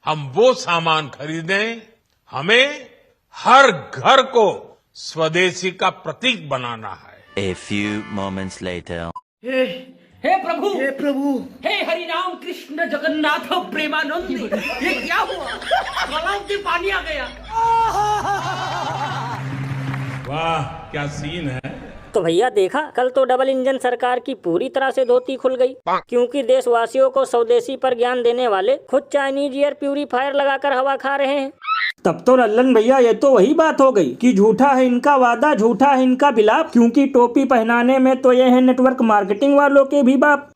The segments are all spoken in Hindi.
हम वो सामान खरीदें, हमें हर घर को स्वदेशी का प्रतीक बनाना है। A few moments later. हे प्रभु, हे हरि राम कृष्ण जगन्नाथ प्रेमानंद, ये क्या हुआ? तालाब में पानी आ गया। वाह, क्या सीन है। तो भैया देखा, कल तो डबल इंजन सरकार की पूरी तरह से धोती खुल गई, क्योंकि देशवासियों को स्वदेशी पर ज्ञान देने वाले खुद चाइनीज एयर प्यूरीफायर लगाकर हवा खा रहे हैं। तब तो लल्लन भैया ये तो वही बात हो गई कि झूठा है इनका वादा, झूठा है इनका बिलाप, क्योंकि टोपी पहनाने में तो ये है नेटवर्क मार्केटिंग वालों के भी बाप।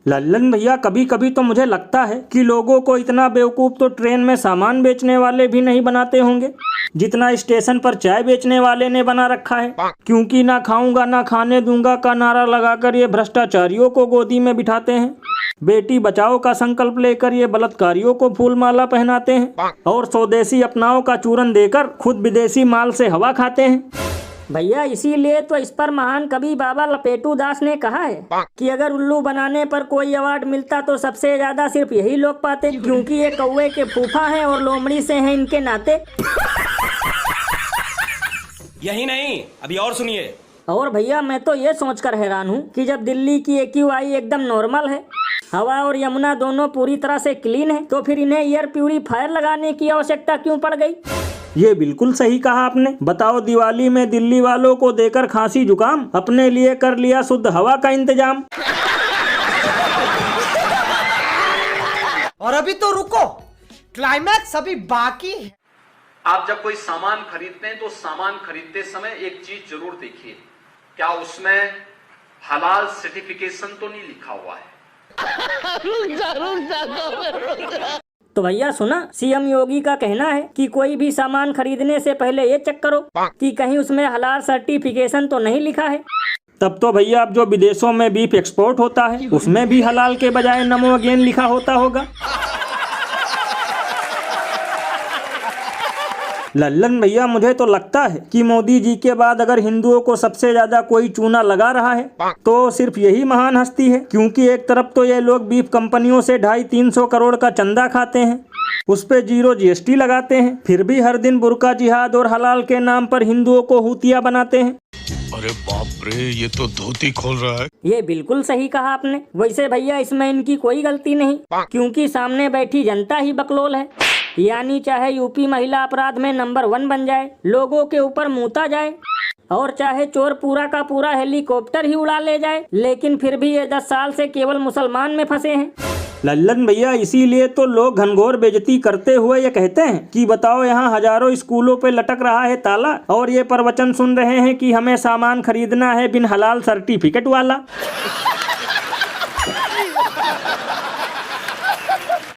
लल्लन भैया कभी कभी तो मुझे लगता है कि लोगों को इतना बेवकूफ तो ट्रेन में सामान बेचने वाले भी नहीं बनाते होंगे जितना स्टेशन पर चाय बेचने वाले ने बना रखा है, क्योंकि ना खाऊंगा ना खाने दूंगा का नारा लगाकर ये भ्रष्टाचारियों को गोदी में बिठाते हैं, बेटी बचाओ का संकल्प लेकर ये बलात्कारियों को फूल माला पहनाते हैं और स्वदेशी अपनाओ का चूरन देकर खुद विदेशी माल से हवा खाते हैं। भैया इसीलिए तो इस पर महान कवि बाबा लपेटू दास ने कहा है कि अगर उल्लू बनाने पर कोई अवार्ड मिलता तो सबसे ज्यादा सिर्फ यही लोग पाते, क्योंकि ये कौवे के फूफा हैं और लोमड़ी से हैं इनके नाते। यही नहीं, अभी और सुनिए। और भैया मैं तो ये सोचकर हैरान हूँ कि जब दिल्ली की AQI एकदम नॉर्मल है, हवा और यमुना दोनों पूरी तरह से क्लीन है, तो फिर इन्हें एयर प्यूरीफायर लगाने की आवश्यकता क्यों पड़ गई? ये बिल्कुल सही कहा आपने। बताओ, दिवाली में दिल्ली वालों को देकर खांसी जुकाम, अपने लिए कर लिया शुद्ध हवा का इंतजाम। और अभी तो रुको, क्लाइमैक्स अभी बाकी है। आप जब कोई सामान खरीदते हैं तो सामान खरीदते समय एक चीज जरूर देखिए, क्या उसमें हलाल सर्टिफिकेशन तो नहीं लिखा हुआ है। तो भैया सुना, सीएम योगी का कहना है कि कोई भी सामान खरीदने से पहले ये चेक करो कि कहीं उसमें हलाल सर्टिफिकेशन तो नहीं लिखा है। तब तो भैया अब जो विदेशों में बीफ एक्सपोर्ट होता है उसमें भी हलाल के बजाय नमो अगेन लिखा होता होगा। लल्लन भैया मुझे तो लगता है कि मोदी जी के बाद अगर हिंदुओं को सबसे ज्यादा कोई चूना लगा रहा है तो सिर्फ यही महान हस्ती है, क्योंकि एक तरफ तो ये लोग बीफ कंपनियों से 250-300 करोड़ का चंदा खाते हैं, उस पे 0 GST लगाते हैं, फिर भी हर दिन बुर्का जिहाद और हलाल के नाम पर हिंदुओं को हुतिया बनाते हैं। अरे बाप रे, ये तो धोती खोल रहा है। ये बिल्कुल सही कहा आपने। वैसे भैया इसमें इनकी कोई गलती नहीं, क्योंकि सामने बैठी जनता ही बकलोल है। यानी चाहे यूपी महिला अपराध में नंबर 1 बन जाए, लोगों के ऊपर मूता जाए, और चाहे चोर पूरा का पूरा हेलीकॉप्टर ही उड़ा ले जाए, लेकिन फिर भी ये 10 साल से केवल मुसलमान में फंसे हैं। लल्लन भैया इसीलिए तो लोग घनघोर बेइज्जती करते हुए ये कहते हैं कि बताओ, यहाँ हजारों स्कूलों पे लटक रहा है ताला और ये प्रवचन सुन रहे हैं कि हमें सामान खरीदना है बिन हलाल सर्टिफिकेट वाला।